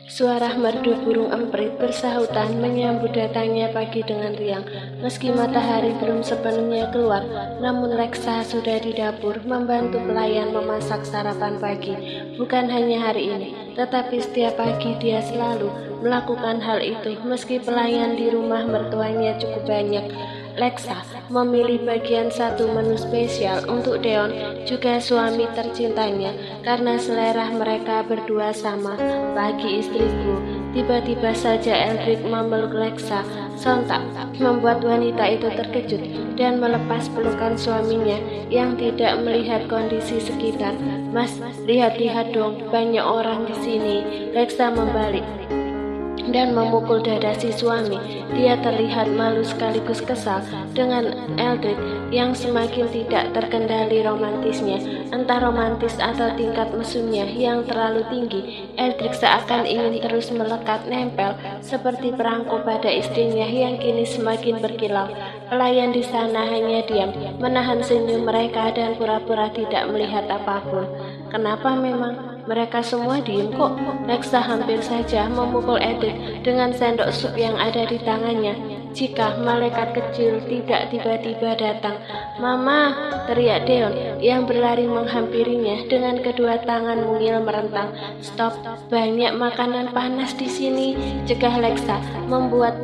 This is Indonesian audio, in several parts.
Suara merdu burung emprit bersahutan menyambut datangnya pagi dengan riang. Meski matahari belum sepenuhnya keluar, namun Leksa sudah di dapur membantu pelayan memasak sarapan pagi. Bukan hanya hari ini, tetapi setiap pagi dia selalu melakukan hal itu meski pelayan di rumah mertuanya cukup banyak. Leksa memilih bagian satu menu spesial untuk Deon, juga suami tercintanya, karena selera mereka berdua sama. Pagi istriku, tiba-tiba saja Eldrick memeluk Leksa. Sontak membuat wanita itu terkejut dan melepas pelukan suaminya yang tidak melihat kondisi sekitar. Mas, lihat-lihat dong, banyak orang di sini. Leksa membalik dan memukul dada si suami. Dia terlihat malu sekaligus kesal dengan Eldrick yang semakin tidak terkendali romantisnya. Entah romantis atau tingkat mesumnya yang terlalu tinggi, Eldrick seakan ingin terus melekat nempel seperti perangko pada istrinya yang kini semakin berkilau. Pelayan di sana hanya diam, menahan senyum mereka dan pura-pura tidak melihat apapun. Kenapa memang? Mereka semua diem kok. Leksa hampir saja memukul Eldrick dengan sendok sup yang ada di tangannya. Jika malaikat kecil tidak tiba-tiba datang. "Mama!" teriak Deon yang berlari menghampirinya dengan kedua tangan mungil merentang. "Stop, banyak makanan panas di sini," cegah Leksa, membuat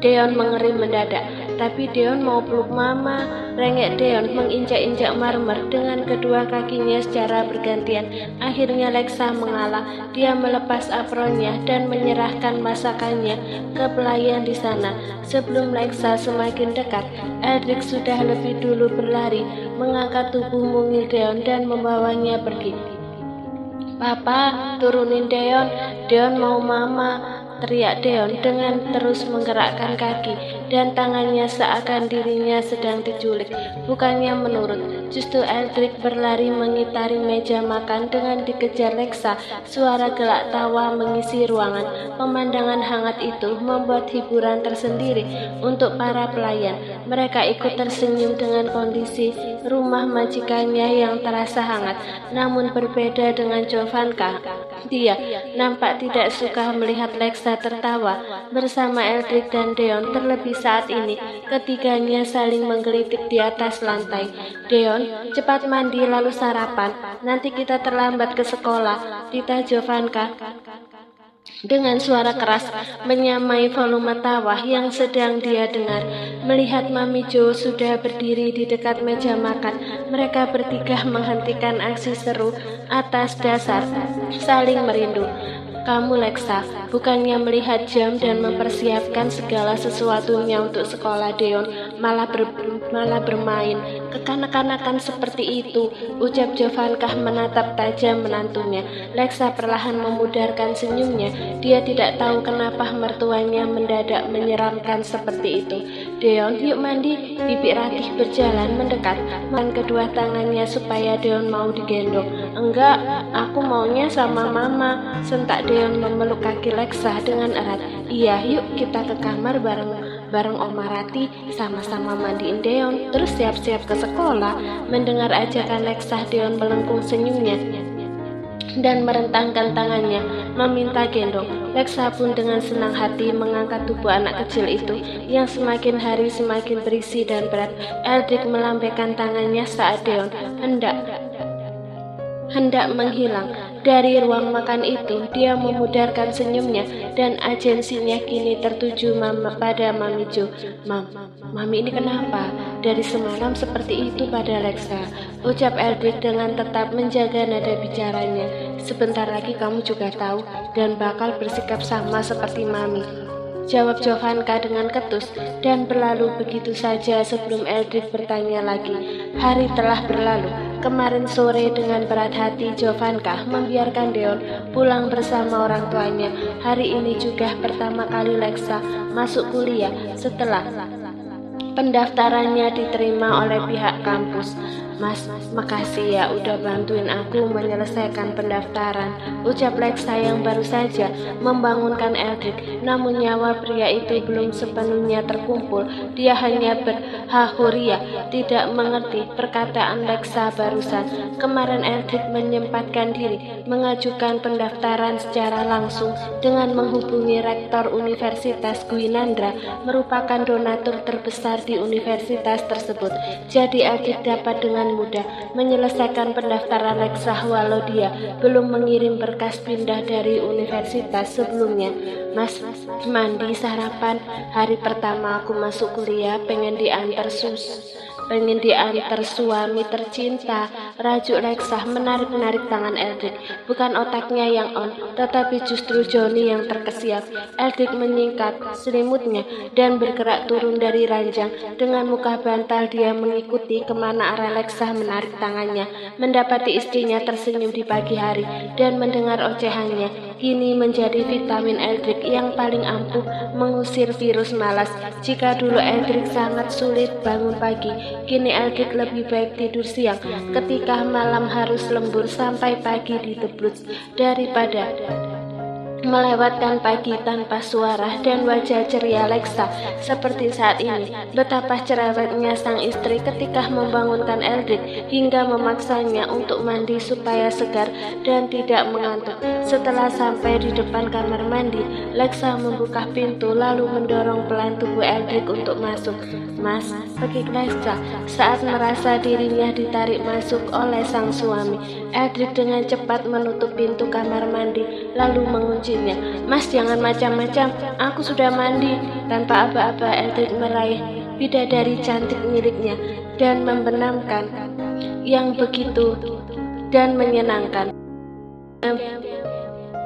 Deon mengerim mendadak. "Tapi Deon mau peluk Mama," rengek Deon menginjak-injak marmer dengan kedua kakinya secara bergantian. Akhirnya Leksa mengalah. Dia melepas apronnya dan menyerahkan masakannya ke pelayan di sana. Sebelum Leksa semakin dekat, Eldrick sudah lebih dulu berlari, mengangkat tubuh mungil Deon dan membawanya pergi. "Papa, turunin Deon. Deon mau Mama," teriak Deon dengan terus menggerakkan kaki dan tangannya seakan dirinya sedang diculik. Bukannya menurut, justru Eldrick berlari mengitari meja makan dengan dikejar Leksa. Suara gelak tawa mengisi ruangan. Pemandangan hangat itu membuat hiburan tersendiri untuk para pelayan. Mereka ikut tersenyum dengan kondisi rumah majikannya yang terasa hangat. Namun berbeda dengan Jovanka, dia nampak tidak suka melihat Leksa tertawa bersama Eldrick dan Deon. Terlebih saat ini ketiganya saling menggelitik di atas lantai. "Deon, cepat mandi lalu sarapan, nanti kita terlambat ke sekolah," titah Jovanka dengan suara keras menyamai volume tawa yang sedang dia dengar. Melihat Mami Jo sudah berdiri di dekat meja makan, mereka bertiga menghentikan aksi seru atas dasar saling merindu. "Kamu Leksa, bukannya melihat jam dan mempersiapkan segala sesuatunya untuk sekolah Deon, malah bermain kekanak-kanakan seperti itu," ucap Jovanka menatap tajam menantunya. Leksa perlahan memudarkan senyumnya. Dia tidak tahu kenapa mertuanya mendadak menyeramkan seperti itu. "Deon, yuk mandi." Bibik Ratih berjalan mendekat, menahan kedua tangannya supaya Deon mau digendong. "Enggak, aku maunya sama Mama," sentak Deon memeluk kaki Leksa dengan erat. "Iya, yuk kita ke kamar bareng Oma Rati, sama-sama mandiin Deon, terus siap-siap ke sekolah." Mendengar ajakan Leksa, Deon melengkung senyumnya dan merentangkan tangannya meminta gendong. Leksa pun dengan senang hati mengangkat tubuh anak kecil itu yang semakin hari semakin berisi dan berat. Eldrick melambaikan tangannya saat Deon hendak menghilang dari ruang makan itu. Dia memudarkan senyumnya dan atensinya kini tertuju pada Mami Jo. Mami ini kenapa? Dari semalam seperti itu pada Leksa," ucap Eldrick dengan tetap menjaga nada bicaranya. "Sebentar lagi kamu juga tahu dan bakal bersikap sama seperti Mami," jawab Jovanka dengan ketus dan berlalu begitu saja sebelum Eldrick bertanya lagi. Hari telah berlalu. Kemarin sore dengan berat hati Jovanka membiarkan Deon pulang bersama orang tuanya. Hari ini juga pertama kali Leksa masuk kuliah setelah pendaftarannya diterima oleh pihak kampus. Mas, makasih ya udah bantuin aku menyelesaikan pendaftaran, ucap Lexa yang baru saja membangunkan Eldrick. Namun nyawa pria itu belum sepenuhnya terkumpul. Dia hanya berhahuria, tidak mengerti perkataan Lexa barusan. Kemarin Eldrick menyempatkan diri mengajukan pendaftaran secara langsung dengan menghubungi rektor Universitas Gwinandra, merupakan donatur terbesar di universitas tersebut. Jadi Eldrick dapat dengan mudah menyelesaikan pendaftaran Lexa walau dia belum mengirim berkas pindah dari universitas sebelumnya. Mas, mandi sarapan, hari pertama aku masuk kuliah pengen diantar suami tercinta, rajuk Lexa menarik-narik tangan Eldrick. Bukan otaknya yang on, tetapi justru Johnny yang terkesiap. Eldrick menyingkat selimutnya dan bergerak turun dari ranjang. Dengan muka bantal dia mengikuti kemana arah Lexa menarik tangannya. Mendapati istrinya tersenyum di pagi hari dan mendengar ocehannya kini menjadi vitamin Eldrick yang paling ampuh mengusir virus malas. Jika dulu Eldrick sangat sulit bangun pagi, kini Eldrick lebih baik tidur siang ketika malam harus lembur sampai pagi di The Bloods daripada melewatkan pagi tanpa suara dan wajah ceria Lexa seperti saat ini. Betapa cerewetnya sang istri ketika membangunkan Eldrick hingga memaksanya untuk mandi supaya segar dan tidak mengantuk. Setelah sampai di depan kamar mandi, Lexa membuka pintu lalu mendorong pelan tubuh Eldrick untuk masuk. Mas, pekik Lexa saat merasa dirinya ditarik masuk oleh sang suami. Eldrick dengan cepat menutup pintu kamar mandi lalu mengunci. Mas, jangan macam-macam, aku sudah mandi. Tanpa aba-aba Eldrick meraih bidadari cantik miliknya dan membenamkan yang begitu dan menyenangkan.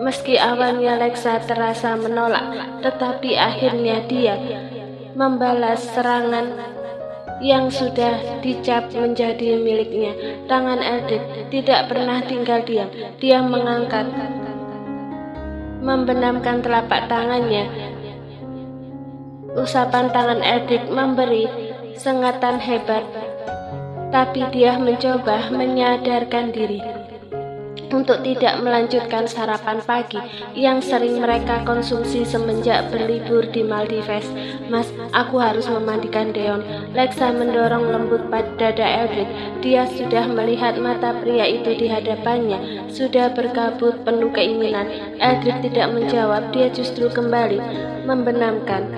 Meski awalnya Lexa terasa menolak, tetapi akhirnya dia membalas serangan yang sudah dicap menjadi miliknya. Tangan Eldrick tidak pernah tinggal diam. Dia membenamkan telapak tangannya. Usapan tangan Eldrick memberi sengatan hebat, tapi dia mencoba menyadarkan diri untuk tidak melanjutkan sarapan pagi yang sering mereka konsumsi semenjak berlibur di Maldives. Mas, aku harus memandikan Deon. Lexa mendorong lembut pada dada Eldrick. Dia sudah melihat mata pria itu di hadapannya, sudah berkabut penuh keinginan. Eldrick tidak menjawab, dia justru kembali membenamkan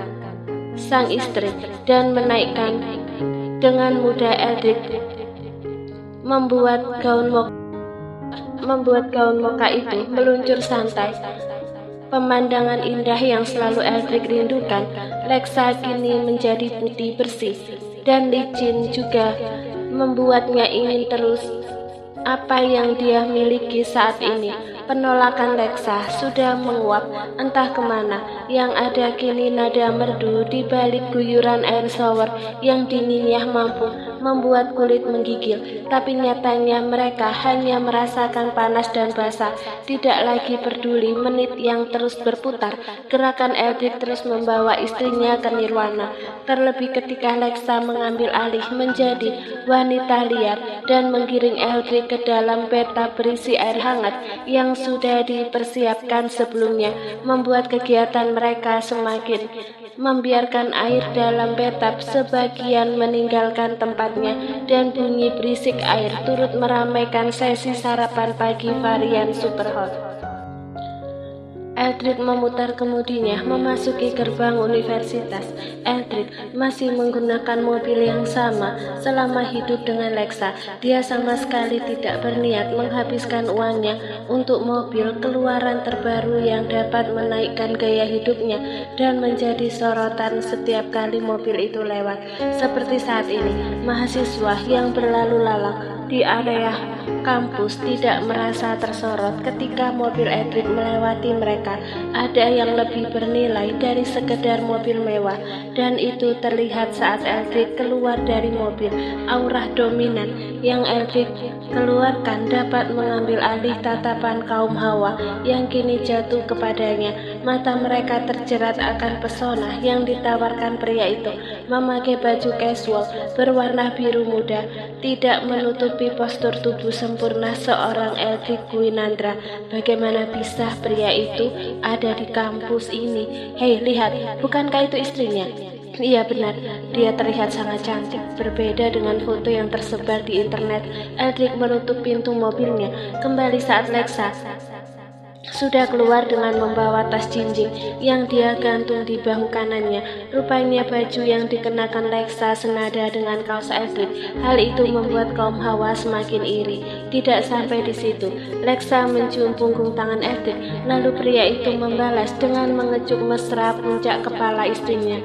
sang istri dan menaikkan dengan mudah Eldrick membuat gaun moka itu meluncur santai. Pemandangan indah yang selalu Eldrick rindukan. Lexa kini menjadi putih bersih dan licin juga membuatnya ingin terus apa yang dia miliki saat ini. Penolakan Lexa sudah menguap entah kemana. Yang ada kini nada merdu di balik guyuran air shower yang dinginnya mampu membuat kulit menggigil. Tapi nyatanya mereka hanya merasakan panas dan basah, tidak lagi peduli menit yang terus berputar. Gerakan Eldrick terus membawa istrinya ke nirwana. Terlebih ketika Lexa mengambil alih menjadi wanita liar dan menggiring Eldrick ke dalam bathtub berisi air hangat yang sudah dipersiapkan sebelumnya, membuat kegiatan mereka semakin membiarkan air dalam bathtub sebagian meninggalkan tempatnya, dan bunyi berisik air turut meramaikan sesi sarapan pagi varian super hot. Eldrick memutar kemudinya memasuki gerbang universitas. Eldrick masih menggunakan mobil yang sama selama hidup dengan Lexa. Dia sama sekali tidak berniat menghabiskan uangnya untuk mobil keluaran terbaru yang dapat menaikkan gaya hidupnya dan menjadi sorotan setiap kali mobil itu lewat. Seperti saat ini, mahasiswa yang berlalu lalang di area kampus tidak merasa tersorot ketika mobil Edric melewati mereka. Ada yang lebih bernilai dari sekedar mobil mewah, dan itu terlihat saat Edric keluar dari mobil. Aura dominan yang Edric keluarkan dapat mengambil alih tatapan kaum hawa yang kini jatuh kepadanya. Mata mereka terjerat akan pesona yang ditawarkan pria itu. Memakai baju casual berwarna biru muda tidak menutupi postur tubuh sempurna seorang Edric Gwynandra. Bagaimana bisa pria itu ada di kampus ini? Hei, lihat, bukankah itu istrinya? Iya benar, dia terlihat sangat cantik. Berbeda dengan foto yang tersebar di internet. Edric menutup pintu mobilnya kembali saat Lexa sudah keluar dengan membawa tas jinjing yang dia gantung di bahu kanannya. Rupanya baju yang dikenakan Lexa senada dengan kaos Edric. Hal itu membuat kaum hawa semakin iri. Tidak sampai di situ, Lexa mencium punggung tangan Edric, lalu pria itu membalas dengan mengejuk mesra puncak kepala istrinya.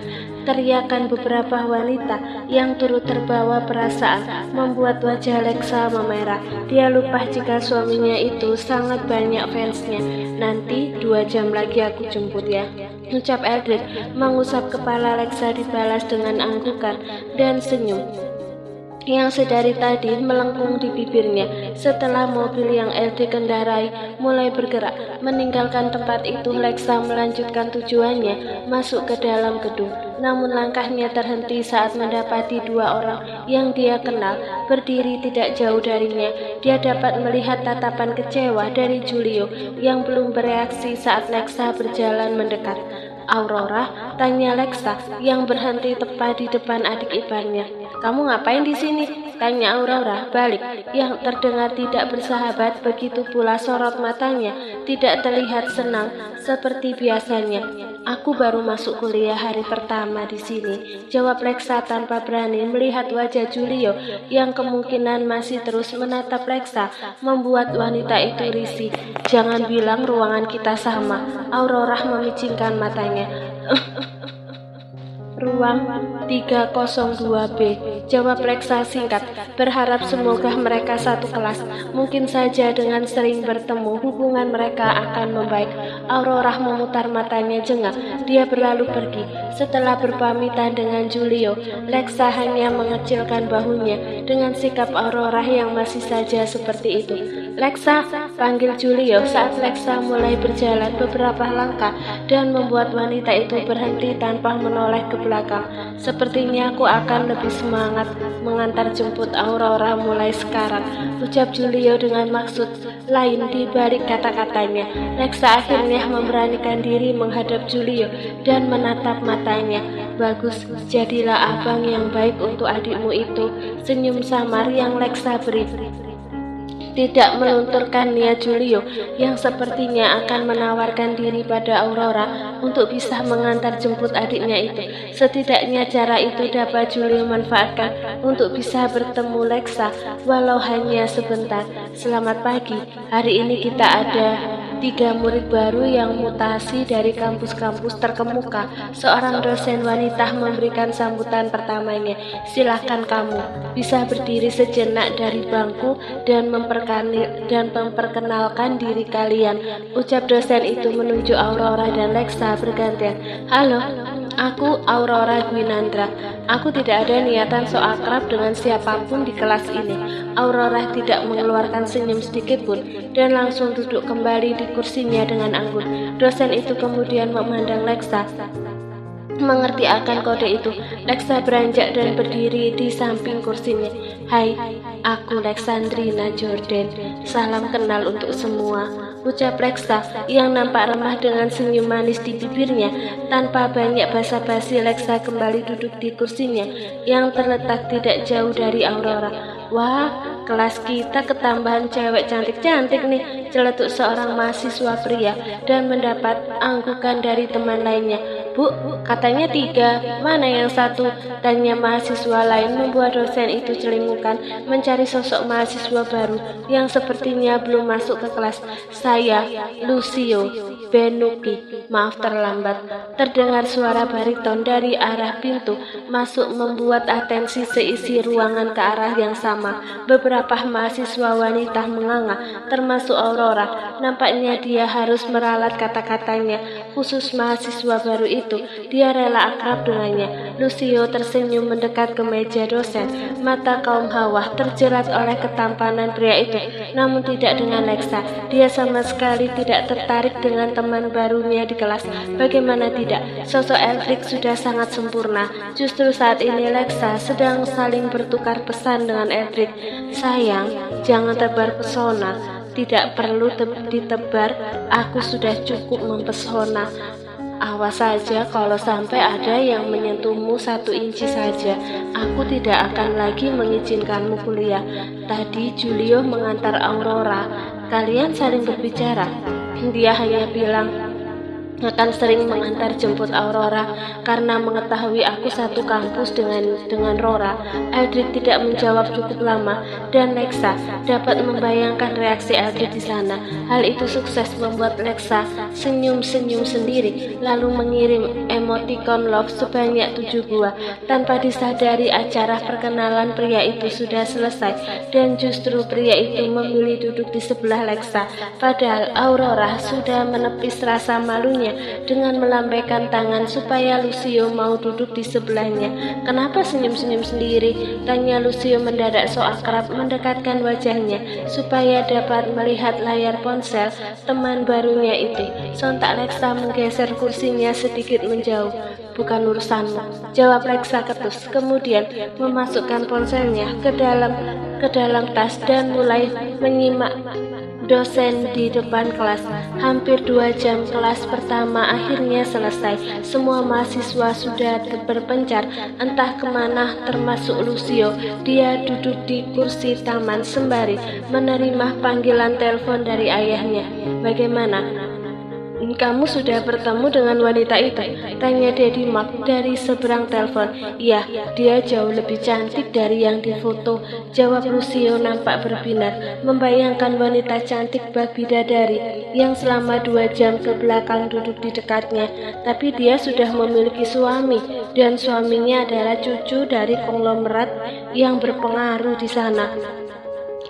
Teriakan beberapa wanita yang turut terbawa perasaan membuat wajah Lexa memerah. Dia lupa jika suaminya itu sangat banyak fansnya. Nanti 2 jam lagi aku jemput ya, ucap Edric. Mengusap kepala Lexa dibalas dengan anggukan dan senyum yang sedari tadi melengkung di bibirnya. Setelah mobil yang Edric kendarai mulai bergerak meninggalkan tempat itu, Lexa melanjutkan tujuannya, masuk ke dalam gedung. Namun langkahnya terhenti saat mendapati 2 orang yang dia kenal berdiri tidak jauh darinya. Dia dapat melihat tatapan kecewa dari Julio yang belum bereaksi saat Lexa berjalan mendekat. Aurora, tanya Lexa yang berhenti tepat di depan adik iparnya. Kamu ngapain di sini? Tanya Aurora balik, yang terdengar tidak bersahabat. Begitu pula sorot matanya tidak terlihat senang seperti biasanya. Aku baru masuk kuliah hari pertama di sini, jawab Lexa tanpa berani melihat wajah Julio yang kemungkinan masih terus menatap Lexa, membuat wanita itu risih. Jangan bilang ruangan kita sama. Aurora memicingkan matanya. Ruang 302B, jawab Lexa singkat, berharap semoga mereka satu kelas. Mungkin saja dengan sering bertemu hubungan mereka akan membaik. Aurora memutar matanya jengak. Dia berlalu pergi. Setelah berpamitan dengan Julio, Lexa hanya mengecilkan bahunya dengan sikap Aurora yang masih saja seperti itu. Lexa, panggil Julio saat Lexa mulai berjalan beberapa langkah dan membuat wanita itu berhenti tanpa menoleh ke belakang. Sepertinya aku akan lebih semangat mengantar jemput Aurora mulai sekarang, ucap Julio dengan maksud lain di balik kata-katanya. Lexa akhirnya memberanikan diri menghadap Julio dan menatap matanya. Bagus, jadilah abang yang baik untuk adikmu itu, senyum samar yang Lexa beri. Tidak melunturkan niat Julio yang sepertinya akan menawarkan diri pada Aurora untuk bisa mengantar jemput adiknya itu. Setidaknya cara itu dapat Julio manfaatkan untuk bisa bertemu Lexa walau hanya sebentar. Selamat pagi, hari ini kita ada 3 murid baru yang mutasi dari kampus-kampus terkemuka. Seorang dosen wanita memberikan sambutan pertamanya. Silahkan kamu bisa berdiri sejenak dari bangku dan memperkenalkan diri kalian, ucap dosen itu menunjuk Aurora dan Lexa bergantian. Halo, aku Aurora Gwynandra. Aku tidak ada niatan so akrab dengan siapapun di kelas ini. Aurora tidak mengeluarkan senyum sedikit pun dan langsung duduk kembali di kursinya dengan anggun. Dosen itu kemudian memandang Lexa. Mengerti akan kode itu, Lexa beranjak dan berdiri di samping kursinya. Hai, aku Lexandrina Jordan. Salam kenal untuk semua, ucap Lexa yang nampak remah dengan senyum manis di bibirnya. Tanpa banyak basa-basi, Lexa kembali duduk di kursinya yang terletak tidak jauh dari Aurora. Wah, kelas kita ketambahan cewek cantik-cantik nih, celetuk seorang mahasiswa pria dan mendapat anggukan dari teman lainnya. Bu, katanya 3, mana yang 1? Tanya mahasiswa lain membuat dosen itu celingukan mencari sosok mahasiswa baru yang sepertinya belum masuk ke kelas. Saya, Lucio Benuki, maaf terlambat. Terdengar suara bariton dari arah pintu masuk membuat atensi seisi ruangan ke arah yang sama. Beberapa mahasiswa wanita menganga, termasuk Aurora. Nampaknya dia harus meralat kata-katanya, khusus mahasiswa baru itu. Dia rela akrab dengannya. Lucio tersenyum mendekat ke meja dosen. Mata kaum hawa terjerat oleh ketampanan pria itu, namun tidak dengan Lexa. Dia sama sekali tidak tertarik dengan teman barunya di kelas. Bagaimana tidak, sosok Eldrick sudah sangat sempurna. Justru saat ini Lexa sedang saling bertukar pesan dengan Eldrick. Sayang, jangan tebar pesona. Tidak perlu ditebar, aku sudah cukup mempesona. Awas saja kalau sampai ada yang menyentuhmu 1 inci saja. Aku tidak akan lagi mengizinkanmu kuliah. Tadi Julio mengantar Aurora. Kalian saling berbicara. Dia hanya bilang akan sering mengantar jemput Aurora karena mengetahui aku satu kampus dengan Rora. Eldrick tidak menjawab cukup lama dan Lexa dapat membayangkan reaksi Eldrick di sana. Hal itu sukses membuat Lexa senyum-senyum sendiri lalu mengirim emoticon love sebanyak 7 buah. Tanpa disadari acara perkenalan pria itu sudah selesai dan justru pria itu memilih duduk di sebelah Lexa. Padahal Aurora sudah menepis rasa malunya dengan melambaikan tangan supaya Lucio mau duduk di sebelahnya. Kenapa senyum-senyum sendiri? Tanya Lucio mendadak so akrab mendekatkan wajahnya supaya dapat melihat layar ponsel teman barunya itu. Sontak Lexa menggeser kursinya sedikit menjauh. Bukan urusanmu, jawab Lexa ketus. Kemudian memasukkan ponselnya ke dalam tas dan mulai menyimak dosen di depan kelas. Hampir 2 jam kelas pertama akhirnya selesai. Semua mahasiswa sudah berpencar entah kemana termasuk Lucio. Dia duduk di kursi taman sembari menerima panggilan telepon dari ayahnya. Bagaimana? Kamu sudah bertemu dengan wanita itu? Tanya Daddy Mark dari seberang telepon. Iya, dia jauh lebih cantik dari yang difoto, jawab Lucio nampak berbinar, membayangkan wanita cantik bak bidadari yang selama 2 jam ke belakang duduk di dekatnya. Tapi dia sudah memiliki suami, dan suaminya adalah cucu dari konglomerat yang berpengaruh di sana.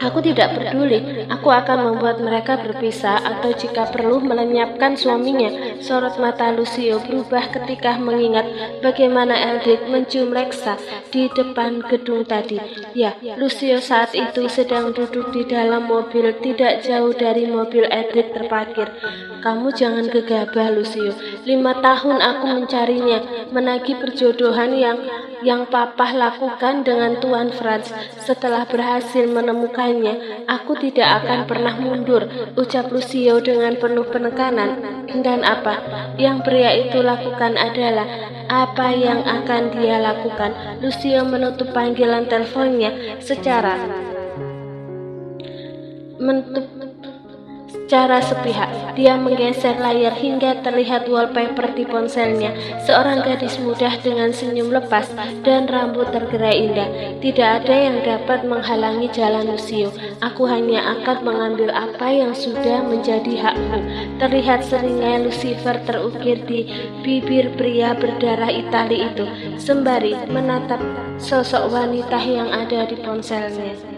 Aku tidak peduli, aku akan membuat mereka berpisah atau jika perlu melenyapkan suaminya. Sorot mata Lucio berubah ketika mengingat bagaimana Eldrick mencium Lexa di depan gedung tadi. Ya, Lucio saat itu sedang duduk di dalam mobil tidak jauh dari mobil Eldrick terparkir. Kamu jangan gegabah, Lucio. 5 tahun aku mencarinya, menagih perjodohan yang Papa lakukan dengan Tuan Franz. Setelah berhasil menemukannya, aku tidak akan pernah mundur, ucap Lucio dengan penuh penekanan. Dan apa yang pria itu lakukan adalah apa yang akan dia lakukan. Lucio menutup panggilan teleponnya secara sepihak. Dia menggeser layar hingga terlihat wallpaper di ponselnya. Seorang gadis muda dengan senyum lepas dan rambut tergerai indah. Tidak ada yang dapat menghalangi jalan Lucio. Aku hanya akan mengambil apa yang sudah menjadi hakku. Terlihat seringai Lucifer terukir di bibir pria berdarah Itali itu, sembari menatap sosok wanita yang ada di ponselnya.